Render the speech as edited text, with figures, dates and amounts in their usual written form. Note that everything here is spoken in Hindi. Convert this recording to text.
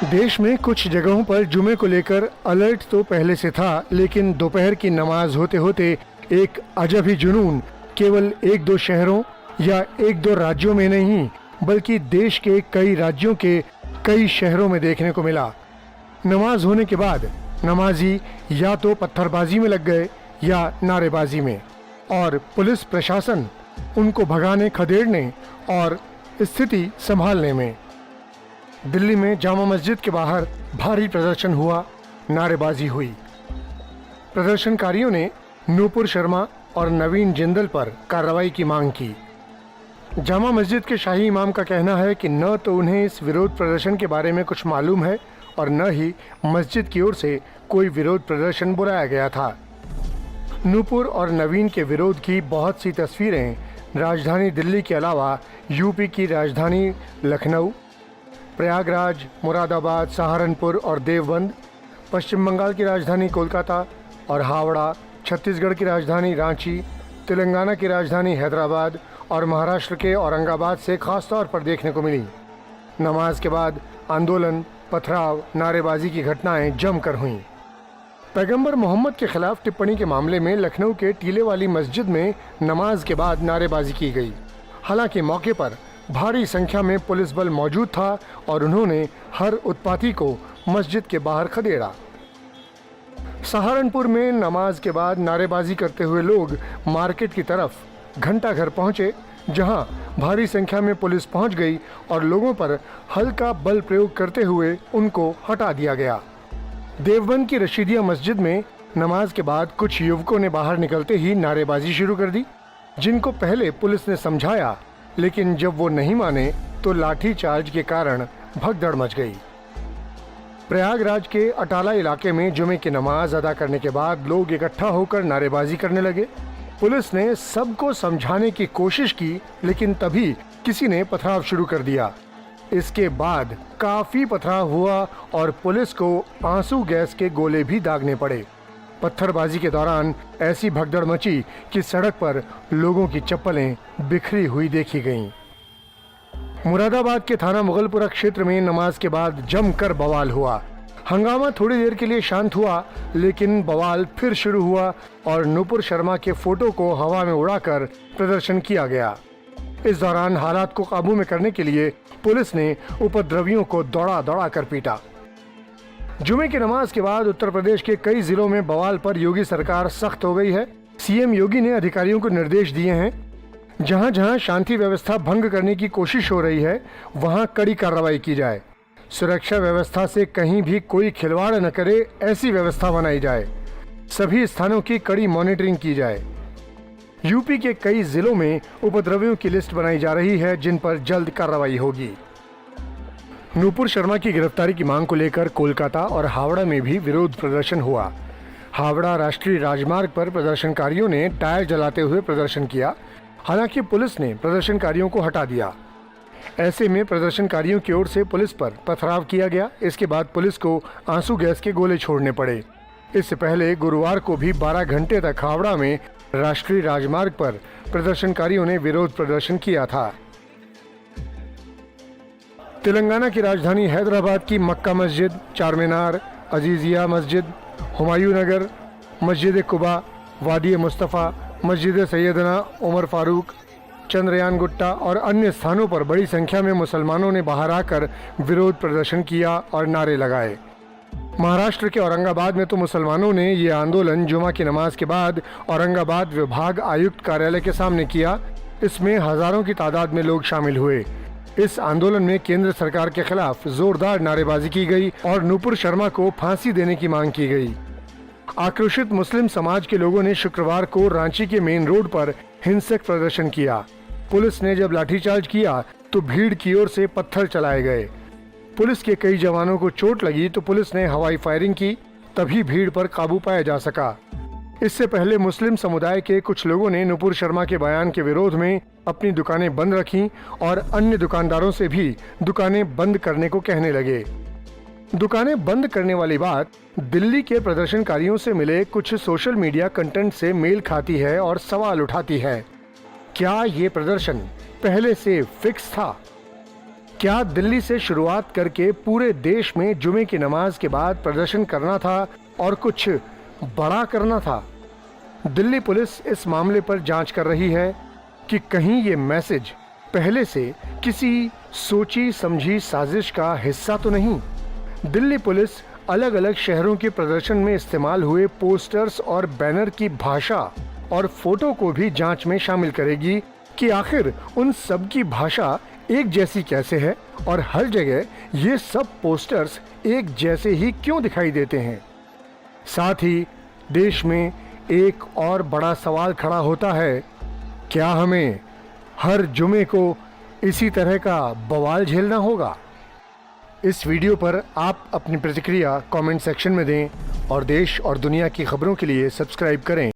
देश में कुछ जगहों पर जुमे को लेकर अलर्ट तो पहले से था, लेकिन दोपहर की नमाज होते होते एक अजब ही जुनून केवल एक दो शहरों या एक दो राज्यों में नहीं, बल्कि देश के कई राज्यों के कई शहरों में देखने को मिला। नमाज होने के बाद नमाजी या तो पत्थरबाजी में लग गए या नारेबाजी में, और पुलिस प्रशासन उनको भगाने, खदेड़ने और स्थिति संभालने में। दिल्ली में जामा मस्जिद के बाहर भारी प्रदर्शन हुआ, नारेबाजी हुई। प्रदर्शनकारियों ने नूपुर शर्मा और नवीन जिंदल पर कार्रवाई की मांग की। जामा मस्जिद के शाही इमाम का कहना है कि न तो उन्हें इस विरोध प्रदर्शन के बारे में कुछ मालूम है और न ही मस्जिद की ओर से कोई विरोध प्रदर्शन बुलाया गया था। नूपुर और नवीन के विरोध की बहुत सी तस्वीरें राजधानी दिल्ली के अलावा यूपी की राजधानी लखनऊ, प्रयागराज, मुरादाबाद, सहारनपुर और देवबंद, पश्चिम बंगाल की राजधानी कोलकाता और हावड़ा, छत्तीसगढ़ की राजधानी रांची, तेलंगाना की राजधानी हैदराबाद और महाराष्ट्र के औरंगाबाद से खास तौर पर देखने को मिली। नमाज के बाद आंदोलन, पथराव, नारेबाजी की घटनाएं जमकर हुईं। पैगंबर मोहम्मद के खिलाफ टिप्पणी के मामले में लखनऊ के टीले वाली मस्जिद में नमाज के बाद नारेबाजी की गई। हालांकि मौके पर भारी संख्या में पुलिस बल मौजूद था और उन्होंने हर उत्पाती को मस्जिद के बाहर खदेड़ा। सहारनपुर में नमाज के बाद नारेबाजी करते हुए लोग मार्केट की तरफ घंटाघर पहुंचे, जहां भारी संख्या में पुलिस पहुंच गई और लोगों पर हल्का बल प्रयोग करते हुए उनको हटा दिया गया। देवबंद की रशीदिया मस्जिद में नमाज के बाद कुछ युवकों ने बाहर निकलते ही नारेबाजी शुरू कर दी, जिनको पहले पुलिस ने समझाया, लेकिन जब वो नहीं माने तो लाठीचार्ज के कारण भगदड़ मच गई। प्रयागराज के अटाला इलाके में जुमे की नमाज अदा करने के बाद लोग इकट्ठा होकर नारेबाजी करने लगे। पुलिस ने सबको समझाने की कोशिश की, लेकिन तभी किसी ने पथराव शुरू कर दिया। इसके बाद काफी पथराव हुआ और पुलिस को आंसू गैस के गोले भी दागने पड़े। पत्थरबाजी के दौरान ऐसी भगदड़ मची कि सड़क पर लोगों की चप्पलें बिखरी हुई देखी गईं। मुरादाबाद के थाना मुगलपुरा क्षेत्र में नमाज के बाद जमकर बवाल हुआ। हंगामा थोड़ी देर के लिए शांत हुआ, लेकिन बवाल फिर शुरू हुआ और नूपुर शर्मा के फोटो को हवा में उड़ाकर प्रदर्शन किया गया। इस दौरान हालात को काबू में करने के लिए पुलिस ने उपद्रवियों को दौड़ा दौड़ा कर पीटा। जुमे की नमाज के बाद उत्तर प्रदेश के कई जिलों में बवाल पर योगी सरकार सख्त हो गई है। सीएम योगी ने अधिकारियों को निर्देश दिए हैं, जहां जहां शांति व्यवस्था भंग करने की कोशिश हो रही है वहां कड़ी कार्रवाई की जाए। सुरक्षा व्यवस्था से कहीं भी कोई खिलवाड़ न करे, ऐसी व्यवस्था बनाई जाए। सभी स्थानों की कड़ी मॉनिटरिंग की जाए। यूपी के कई जिलों में उपद्रवियों की लिस्ट बनाई जा रही है, जिन पर जल्द कार्रवाई होगी। नूपुर शर्मा की गिरफ्तारी की मांग को लेकर कोलकाता और हावड़ा में भी विरोध प्रदर्शन हुआ। हावड़ा राष्ट्रीय राजमार्ग पर प्रदर्शनकारियों ने टायर जलाते हुए प्रदर्शन किया। हालांकि पुलिस ने प्रदर्शनकारियों को हटा दिया। ऐसे में प्रदर्शनकारियों की ओर से पुलिस पर पथराव किया गया। इसके बाद पुलिस को आंसू गैस के गोले छोड़ने पड़े। इससे पहले गुरुवार को भी 12 घंटे तक हावड़ा में राष्ट्रीय राजमार्ग पर प्रदर्शनकारियों ने विरोध प्रदर्शन किया था। तेलंगाना की राजधानी हैदराबाद की मक्का मस्जिद, चार मीनार, अजीजिया मस्जिद, हुमायूं नगर, मस्जिद कुबा, वादी मुस्तफ़ा, मस्जिद सैयदना उमर फारूक, चंद्रयान गुट्टा और अन्य स्थानों पर बड़ी संख्या में मुसलमानों ने बाहर आकर विरोध प्रदर्शन किया और नारे लगाए। महाराष्ट्र के औरंगाबाद में तो मुसलमानों ने ये आंदोलन जुमा की नमाज के बाद औरंगाबाद विभाग आयुक्त कार्यालय के सामने किया। इसमें हजारों की तादाद में लोग शामिल हुए। इस आंदोलन में केंद्र सरकार के खिलाफ जोरदार नारेबाजी की गई और नूपुर शर्मा को फांसी देने की मांग की गई। आक्रोशित मुस्लिम समाज के लोगों ने शुक्रवार को रांची के मेन रोड पर हिंसक प्रदर्शन किया। पुलिस ने जब लाठीचार्ज किया तो भीड़ की ओर से पत्थर चलाए गए। पुलिस के कई जवानों को चोट लगी तो पुलिस ने हवाई फायरिंग की, तभी भीड़ पर काबू पाया जा सका। इससे पहले मुस्लिम समुदाय के कुछ लोगों ने नूपुर शर्मा के बयान के विरोध में अपनी दुकानें बंद रखीं और अन्य दुकानदारों से भी दुकानें बंद करने को कहने लगे। दुकानें बंद करने वाली बात दिल्ली के प्रदर्शनकारियों से मिले कुछ सोशल मीडिया कंटेंट से मेल खाती है और सवाल उठाती है, क्या ये प्रदर्शन पहले से फिक्स था? क्या दिल्ली से शुरुआत करके पूरे देश में जुमे की नमाज के बाद प्रदर्शन करना था और कुछ बड़ा करना था? दिल्ली पुलिस इस मामले पर जांच कर रही है कि कहीं ये मैसेज पहले से किसी सोची समझी साजिश का हिस्सा तो नहीं। दिल्ली पुलिस अलग अलग शहरों के प्रदर्शन में इस्तेमाल हुए पोस्टर्स और बैनर की भाषा और फोटो को भी जांच में शामिल करेगी कि आखिर उन सब की भाषा एक जैसी कैसे है और हर जगह ये सब पोस्टर्स एक जैसे ही क्यों दिखाई देते हैं। साथ ही देश में एक और बड़ा सवाल खड़ा होता है, क्या हमें हर जुमे को इसी तरह का बवाल झेलना होगा? इस वीडियो पर आप अपनी प्रतिक्रिया कमेंट सेक्शन में दें और देश और दुनिया की खबरों के लिए सब्सक्राइब करें।